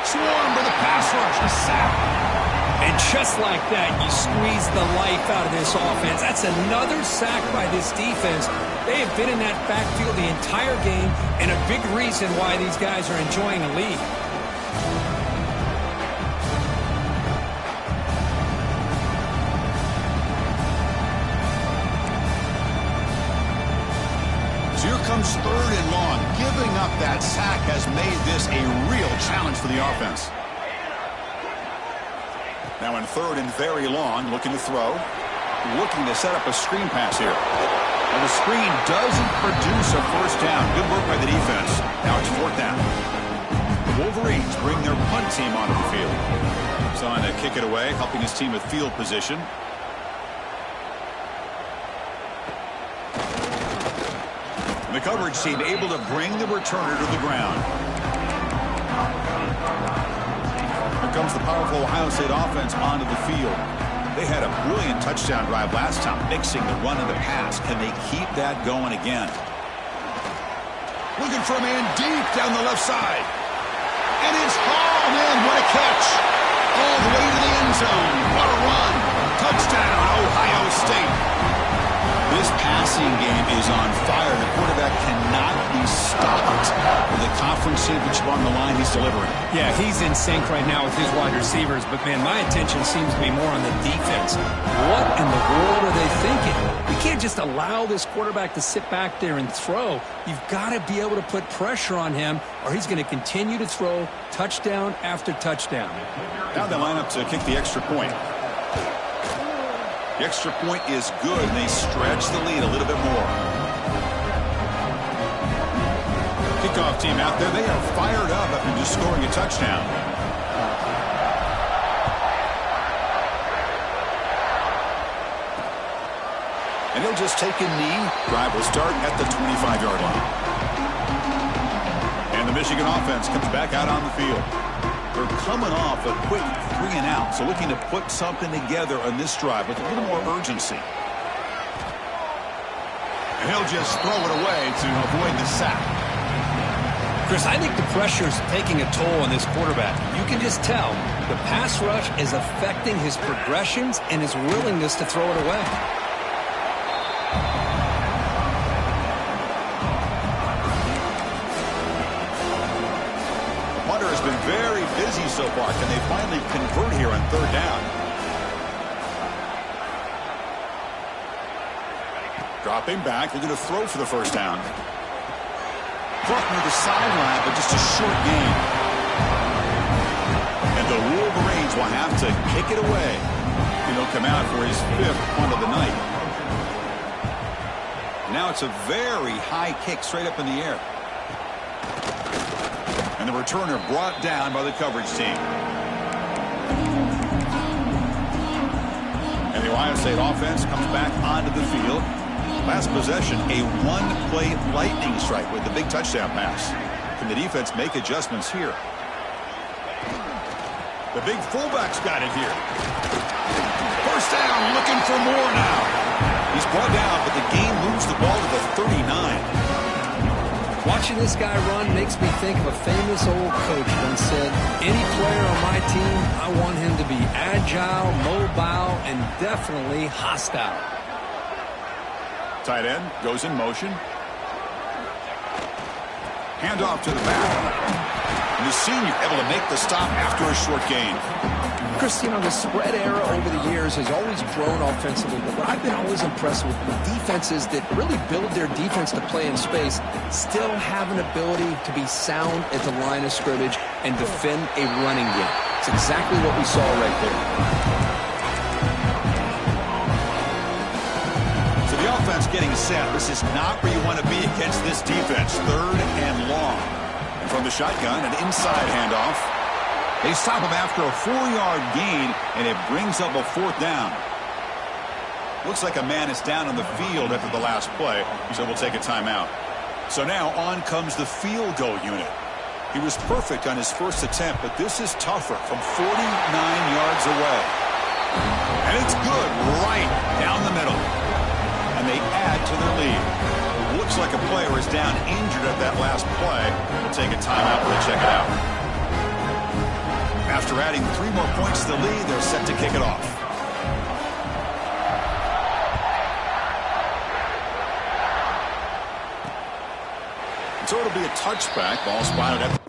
Swarm with a pass rush, a sack. And just like that, you squeeze the life out of this offense. That's another sack by this defense. They have been in that backfield the entire game, and a big reason why these guys are enjoying a lead. Here comes third and long. Giving up that sack has made this a real challenge for the offense. Now in third and very long, looking to throw. Looking to set up a screen pass here. And the screen doesn't produce a first down. Good work by the defense. Now it's fourth down. The Wolverines bring their punt team onto the field. He's on to kick it away, helping his team with field position. The coverage team able to bring the returner to the ground. Here comes the powerful Ohio State offense onto the field. They had a brilliant touchdown drive last time, mixing the run and the pass. Can they keep that going again? Looking for a man deep down the left side. And it's hauled in. What a catch. All the way to the end zone. What a run. Touchdown, Ohio State. This passing game is on fire. The quarterback cannot be stopped. With the conference championship on the line, he's delivering. Yeah, he's in sync right now with his wide receivers, but man, my attention seems to be more on the defense. What in the world are they thinking? We can't just allow this quarterback to sit back there and throw. You've got to be able to put pressure on him, or he's going to continue to throw touchdown after touchdown. Now they line up to kick the extra point. The extra point is good, and they stretch the lead a little bit more. Kickoff team out there, they are fired up after just scoring a touchdown. And he'll just take a knee. Drive will start at the 25-yard line. And the Michigan offense comes back out on the field. They're coming off a quick 3-and-out, so looking to put something together on this drive with a little more urgency. And he'll just throw it away to avoid the sack. Chris, I think the pressure's taking a toll on this quarterback. You can just tell the pass rush is affecting his progressions and his willingness to throw it away. Hunter has been very busy so far. Can they finally convert here on 3rd down? Dropping back, looking to throw for the 1st down. Caught near the sideline, but just a short gain. And the Wolverines will have to kick it away. And he'll come out for his 5th punt of the night. Now it's a very high kick straight up in the air. And the returner brought down by the coverage team. And the Ohio State offense comes back onto the field. Last possession, a one-play lightning strike with the big touchdown pass. Can the defense make adjustments here? The big fullback's got it here. 1st down, looking for more now. He's brought down, but the game moves the ball to the 39. Watching this guy run makes me think of a famous old coach once said, any player on my team, I want him to be agile, mobile, and definitely hostile. Tight end goes in motion. Handoff to the back. And the senior able to make the stop after a short gain. Chris, you know, the spread era over the years has always grown offensively, but what I've been always impressed with defenses that really build their defense to play in space still have an ability to be sound at the line of scrimmage and defend a running game. It's exactly what we saw right there. The offense getting set. This is not where you want to be against this defense. 3rd and long. And from the shotgun, an inside handoff. They stop him after a 4-yard gain, and it brings up a 4th down. Looks like a man is down on the field after the last play, so we'll take a timeout. So now on comes the field goal unit. He was perfect on his first attempt, but this is tougher from 49 yards away. And it's good right down the middle. And they add to their lead. Looks like a player is down injured at that last play. We'll take a timeout to check it out. After adding 3 more points to the lead, they're set to kick it off. And so it'll be a touchback. Ball spotted at the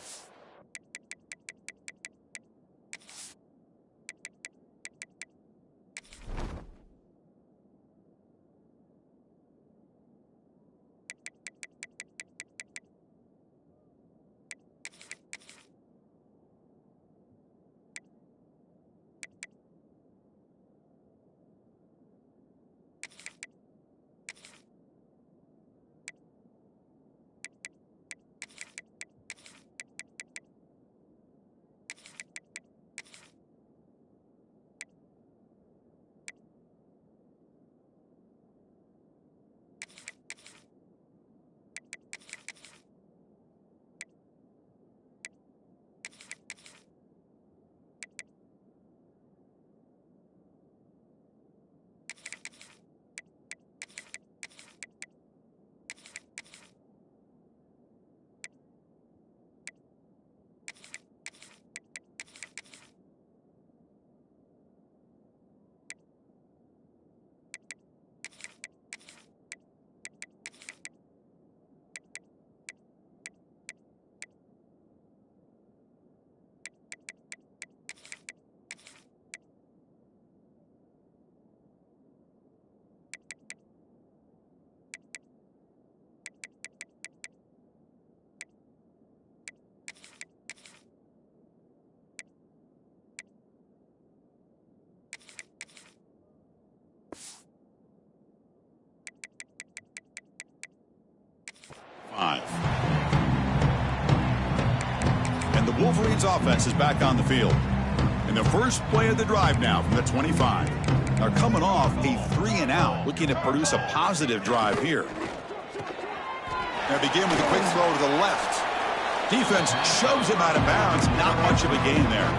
And the Wolverines offense is back on the field. In the first play of the drive now from the 25. are coming off a 3-and-out, looking to produce a positive drive here. They begin with a quick throw to the left. Defense shoves him out of bounds. Not much of a gain there.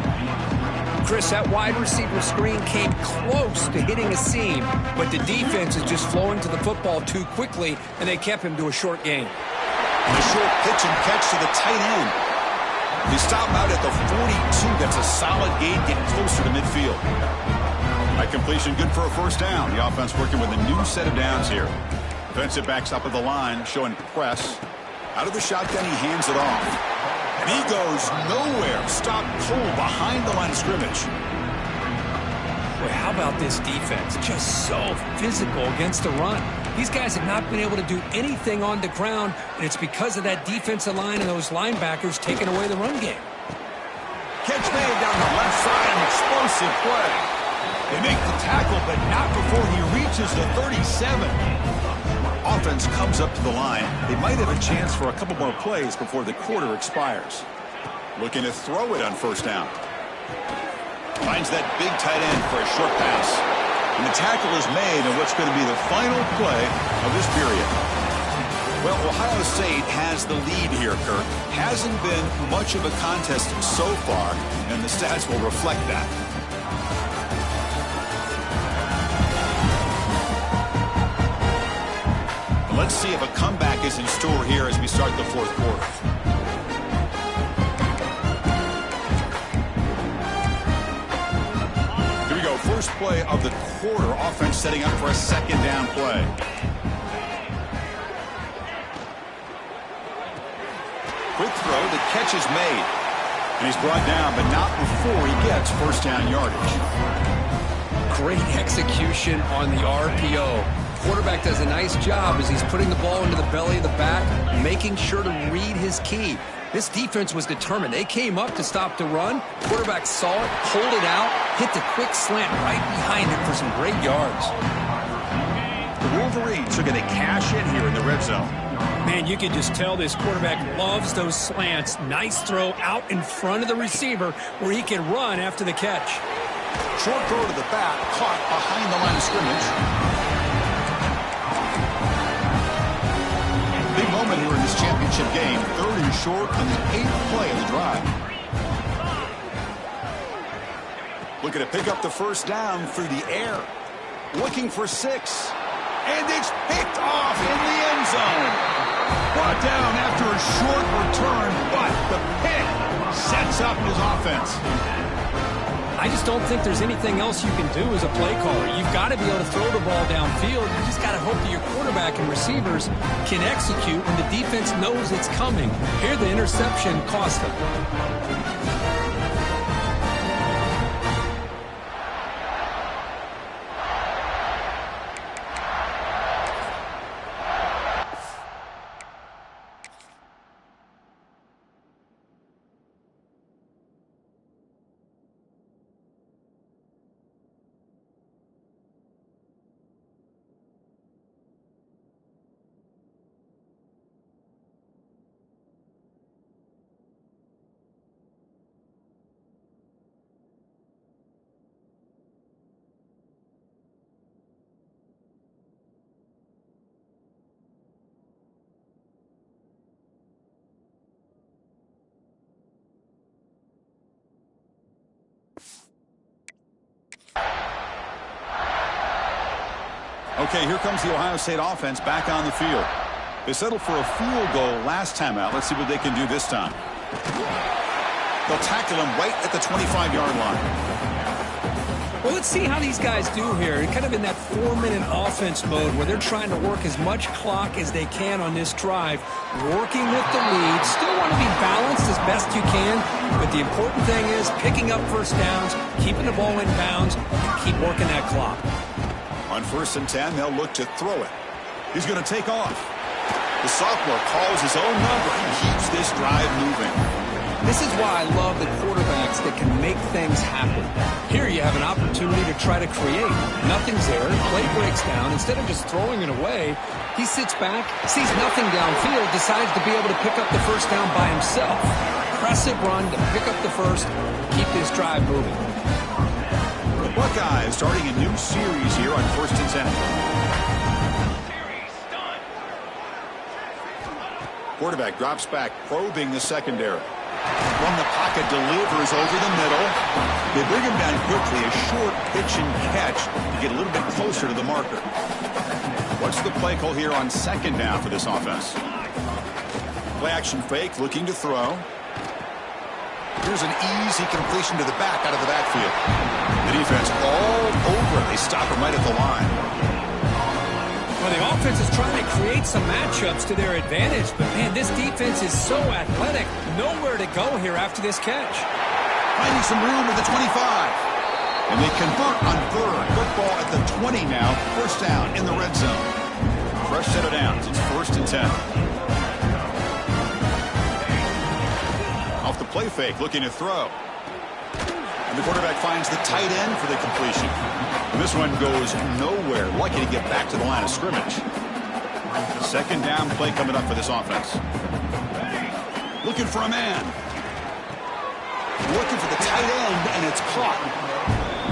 Chris, that wide receiver screen came close to hitting a seam, but the defense is just flowing to the football too quickly, and they kept him to a short gain. And a short pitch and catch to the tight end. They stop him out at the 42. That's a solid gain, getting closer to midfield. That completion good for a first down. The offense working with a new set of downs here. Defensive backs up at the line, showing press. Out of the shotgun, he hands it off. And he goes nowhere. Stop cold behind the line of scrimmage. Boy, how about this defense? Just so physical against the run. These guys have not been able to do anything on the ground, and it's because of that defensive line and those linebackers taking away the run game. Catch made down the left side, an explosive play. They make the tackle, but not before he reaches the 37. Offense comes up to the line. They might have a chance for a couple more plays before the quarter expires. Looking to throw it on first down. Finds that big tight end for a short pass. And the tackle is made on what's going to be the final play of this period. Well, Ohio State has the lead here, Kirk. Hasn't been much of a contest so far, and the stats will reflect that. Let's see if a comeback is in store here as we start the fourth quarter. Here we go. First play of the quarter. Offense setting up for a second down play. Quick throw. The catch is made. And he's brought down, but not before he gets first down yardage. Great execution on the RPO. Quarterback does a nice job as he's putting the ball into the belly of the back, making sure to read his key. This defense was determined. They came up to stop the run. Quarterback saw it, pulled it out, hit the quick slant right behind it for some great yards. The Wolverines are going to cash in here in the red zone. Man, you can just tell this quarterback loves those slants. Nice throw out in front of the receiver where he can run after the catch. Short throw to the back, caught behind the line of scrimmage. Big moment here in this championship game. 3rd and short on the 8th play of the drive. Looking to pick up the first down through the air. Looking for 6. And it's picked off in the end zone. Brought down after a short return, but the pick sets up his offense. I just don't think there's anything else you can do as a play caller. You've got to be able to throw the ball downfield. You just got to hope that your quarterback and receivers can execute when the defense knows it's coming. Here, the interception cost them. Okay, here comes the Ohio State offense back on the field. They settled for a field goal last time out. Let's see what they can do this time. They'll tackle him right at the 25-yard line. Well, let's see how these guys do here. Kind of in that 4-minute offense mode where they're trying to work as much clock as they can on this drive, working with the lead. Still want to be balanced as best you can, but the important thing is picking up first downs, keeping the ball in bounds, and keep working that clock. On 1st and 10, they'll look to throw it. He's going to take off. The sophomore calls his own number and keeps this drive moving. This is why I love the quarterbacks that can make things happen. Here you have an opportunity to try to create. Nothing's there. Play breaks down. Instead of just throwing it away, he sits back, sees nothing downfield, decides to be able to pick up the first down by himself. Impressive run to pick up the first, keep this drive moving. Buckeyes starting a new series here on 1st and 10. Quarterback drops back, probing the secondary. From the pocket, delivers over the middle. They bring him down quickly, a short pitch and catch to get a little bit closer to the marker. What's the play call here on 2nd down for this offense? Play action fake, looking to throw. Here's an easy completion to the back out of the backfield. The defense all over it. They stop him right at the line. Well, the offense is trying to create some matchups to their advantage, but man, this defense is so athletic. Nowhere to go here after this catch. Finding some room at the 25. And they convert on 3rd. Football at the 20 now. 1st down in the red zone. Fresh set of downs. It's 1st and 10. Off the play fake, looking to throw. And the quarterback finds the tight end for the completion. And this one goes nowhere. Lucky to get back to the line of scrimmage. 2nd down play coming up for this offense. Looking for a man. Looking for the tight end, and it's caught.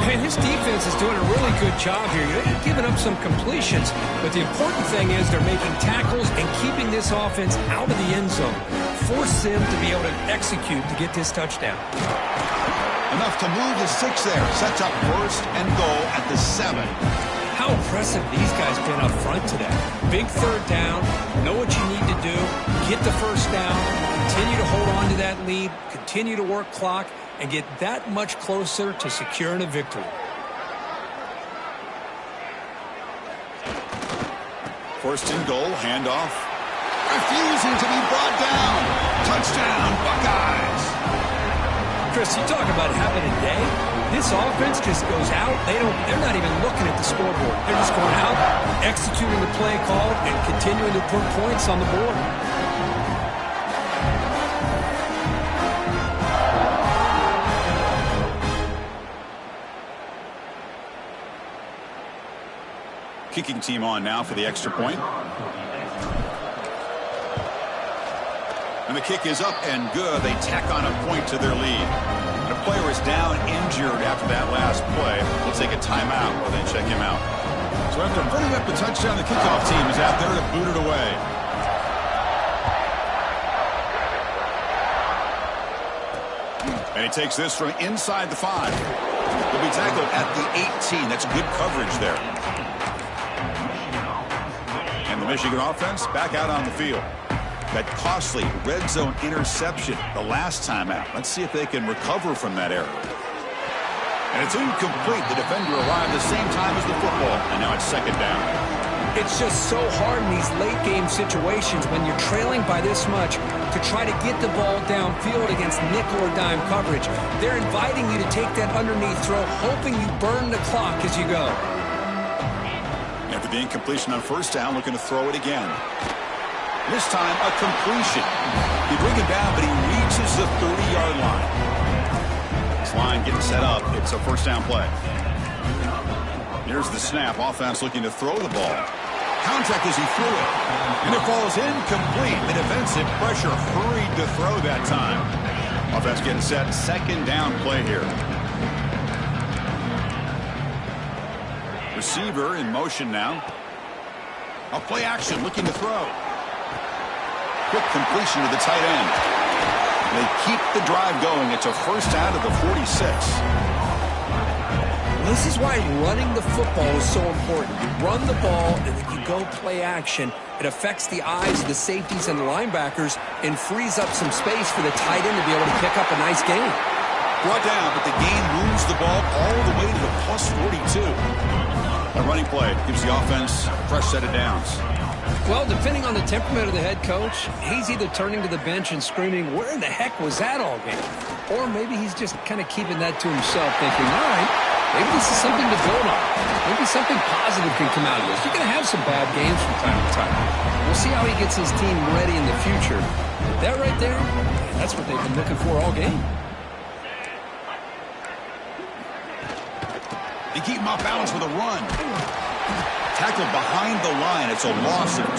Man, this defense is doing a really good job here. They're giving up some completions, but the important thing is they're making tackles and keeping this offense out of the end zone. Force them to be able to execute to get this touchdown. Enough to move the 6 there. Sets up 1st and goal at the 7. How impressive these guys been up front today. Big 3rd down. Know what you need to do. Get the 1st down. Continue to hold on to that lead. Continue to work clock and get that much closer to securing a victory. 1st and goal. Handoff. Refusing to be brought down. Touchdown, Buckeyes. Chris, you talk about having a day. This offense just goes out. They're not even looking at the scoreboard. They're just going out, executing the play call, and continuing to put points on the board. Kicking team on now for the extra point. And the kick is up and good. They tack on a point to their lead. And a player is down injured after that last play. We'll take a timeout while they check him out. So after putting up the touchdown, the kickoff team is out there to boot it away. And he takes this from inside the 5. He'll be tackled at the 18. That's good coverage there. And the Michigan offense back out on the field. That costly red zone interception the last time out. Let's see if they can recover from that error. And it's incomplete. The defender arrived the same time as the football. And now it's 2nd down. It's just so hard in these late game situations when you're trailing by this much to try to get the ball downfield against nickel or dime coverage. They're inviting you to take that underneath throw, hoping you burn the clock as you go. After the incompletion on 1st down, looking to throw it again. This time, a completion. He bring it down, but he reaches the 30-yard line. This line getting set up. It's a 1st down play. Here's the snap. Offense looking to throw the ball. Contact as he threw it. And it falls incomplete. The defensive pressure hurried to throw that time. Offense getting set. 2nd down play here. Receiver in motion now. A play action looking to throw. Quick completion to the tight end. They keep the drive going. It's a 1st down to the 46. This is why running the football is so important. You run the ball, and then you go play action. It affects the eyes of the safeties and the linebackers and frees up some space for the tight end to be able to pick up a nice gain. Brought down, but the gain moves the ball all the way to the plus 42. A running play gives the offense a fresh set of downs. Well, depending on the temperament of the head coach, he's either turning to the bench and screaming, where in the heck was that all game? Or maybe he's just kind of keeping that to himself, thinking, all right, maybe this is something to build on. Maybe something positive can come out of this. You're going to have some bad games from time to time. We'll see how he gets his team ready in the future. That right there, that's what they've been looking for all game. They keep him off balance with a run. Tackled behind the line. It's a loss of 2.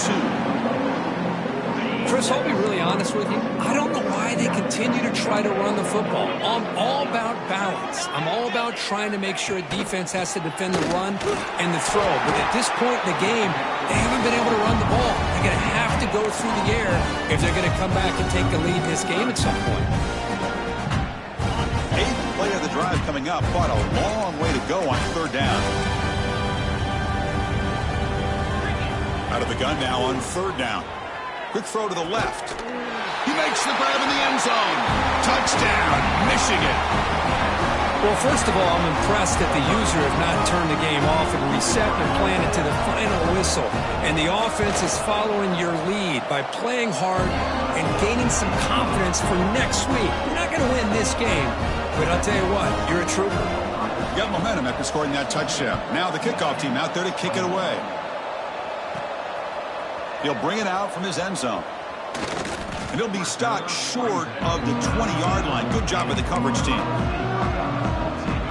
Chris, I'll be really honest with you. I don't know why why they continue to try to run the football. I'm all about balance. I'm all about trying to make sure defense has to defend the run and the throw. But at this point in the game, they haven't been able to run the ball. They're going to have to go through the air if they're going to come back and take the lead in this game at some point. Eighth play of the drive coming up, but a long way to go on third down. Out of the gun now on third down. Quick throw to the left. He makes the grab in the end zone. Touchdown, Michigan. Well, first of all, I'm impressed that the user has not turned the game off and reset their plan into the final whistle. And the offense is following your lead by playing hard and gaining some confidence for next week. You're not going to win this game, but I'll tell you what, you're a trooper. You got momentum after scoring that touchdown. Now the kickoff team out there to kick it away. He'll bring it out from his end zone. And he'll be stopped short of the 20-yard line. Good job by the coverage team.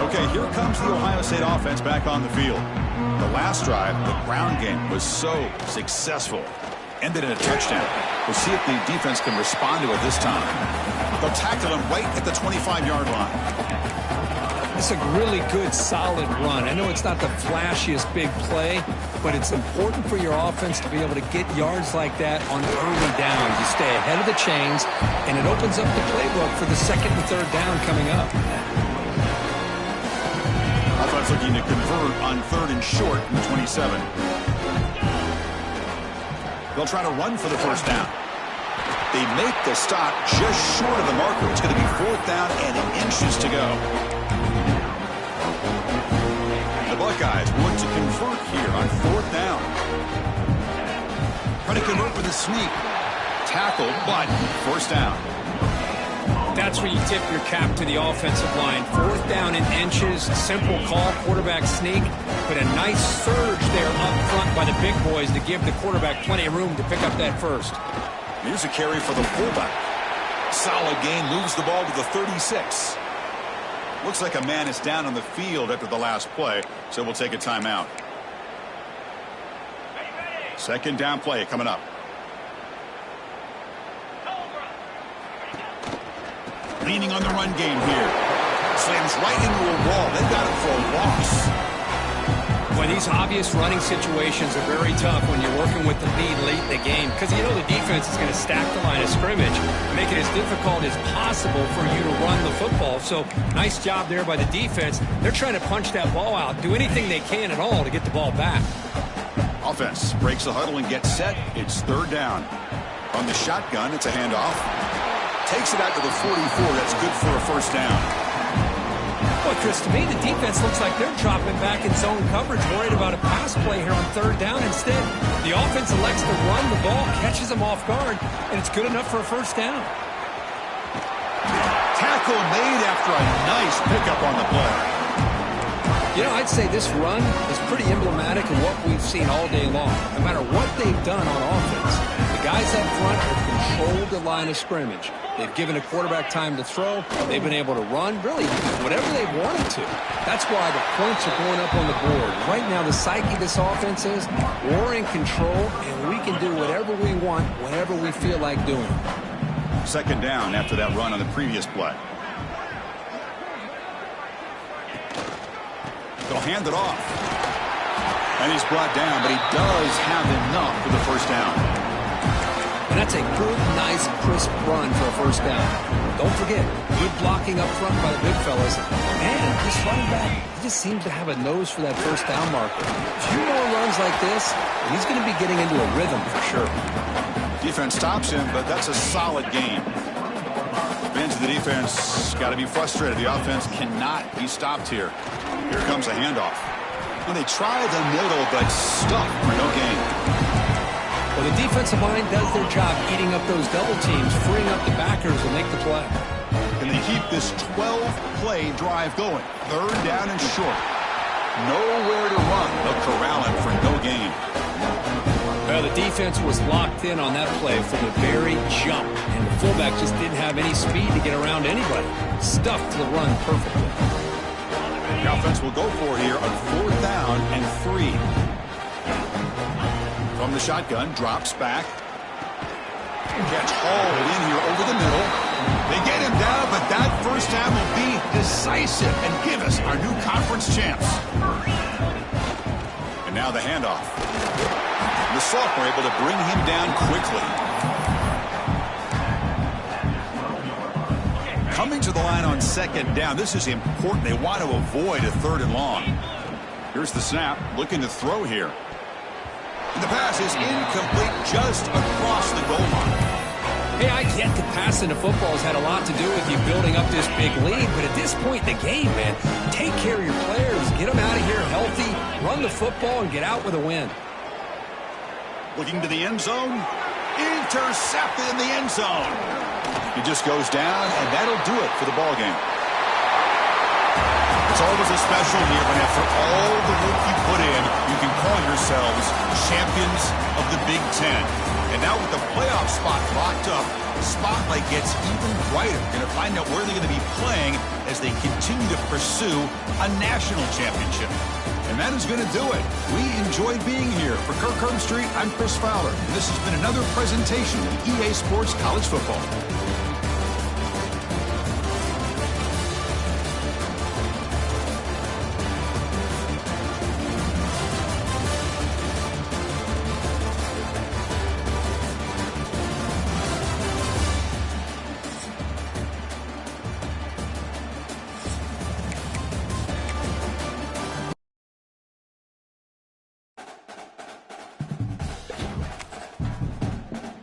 Okay, here comes the Ohio State offense back on the field. The last drive, the ground game was so successful. Ended in a touchdown. We'll see if the defense can respond to it this time. They'll tackle him right at the 25-yard line. It's a really good, solid run. I know it's not the flashiest big play, but it's important for your offense to be able to get yards like that on early downs. You stay ahead of the chains, and it opens up the playbook for the second and third down coming up. Offense looking to convert on third and short from 27. They'll try to run for the first down. They make the stop just short of the marker. It's going to be fourth down and inches to go. The Buckeyes want to convert here on fourth down. Trying to convert with a sneak. Tackle, but first down. That's where you tip your cap to the offensive line. Fourth down in inches, simple call, quarterback sneak, but a nice surge there up front by the big boys to give the quarterback plenty of room to pick up that first. Here's a carry for the fullback. Solid gain, moves the ball to the 36. Looks like a man is down on the field after the last play, so we'll take a timeout. Second down play coming up. Leaning on the run game here. Slams right into a wall. They got him for a loss. Well, these obvious running situations are very tough when you're working with the lead late in the game because you know the defense is going to stack the line of scrimmage, make it as difficult as possible for you to run the football. So nice job there by the defense. They're trying to punch that ball out, do anything they can at all to get the ball back. Offense breaks the huddle and gets set. It's third down. On the shotgun, it's a handoff. Takes it out to the 44. That's good for a first down. Well, Chris, to me, the defense looks like they're dropping back in zone coverage, worried about a pass play here on third down. Instead, the offense elects to run the ball, catches them off guard, and it's good enough for a first down. Tackle made after a nice pickup on the play. You know, I'd say this run is pretty emblematic of what we've seen all day long. No matter what they've done on offense, the guys up front have controlled the line of scrimmage. They've given a quarterback time to throw. They've been able to run, really, whatever they've wanted to. That's why the points are going up on the board. Right now, the psyche of this offense is we're in control, and we can do whatever we want, whenever we feel like doing it. Second down after that run on the previous play. They'll hand it off. And he's brought down, but he does have enough for the first down. And that's a good, nice, crisp run for a first down. Don't forget, good blocking up front by the big fellas. And this running back, he just seems to have a nose for that first down marker. A few more runs like this, and he's going to be getting into a rhythm for sure. Defense stops him, but that's a solid gain. Fans of the defense got to be frustrated. The offense cannot be stopped here. Here comes a handoff. Well, they try the middle, but stuck for no gain. Well, the defensive line does their job eating up those double teams, freeing up the backers to make the play. Can they keep this 12-play drive going? Third down and short. Nowhere to run. They'll corral him for no gain. Well, the defense was locked in on that play from the very jump, and the fullback just didn't have any speed to get around anybody. Stuffed the run perfectly. The offense will go for here on fourth down and 3. From the shotgun, drops back. Gets hauled in here over the middle. They get him down, but that first down will be decisive and give us our new conference champs. And now the handoff. The sophomore able to bring him down quickly. Coming to the line on second down. This is important. They want to avoid a 3rd and long. Here's the snap. Looking to throw here. And the pass is incomplete just across the goal line. Hey, I get that passing the football has had a lot to do with you building up this big lead, but at this point in the game, man, take care of your players. Get them out of here healthy, run the football, and get out with a win. Looking to the end zone. Intercepted in the end zone. He just goes down, and that'll do it for the ball game. It's always a special year when after all the work you put in, you can call yourselves champions of the Big Ten. And now with the playoff spot locked up, the spotlight gets even brighter. Going to find out where they're going to be playing as they continue to pursue a national championship. And that is going to do it. We enjoyed being here. For Kirk Herbstreit, I'm Chris Fowler. And this has been another presentation of EA Sports College Football.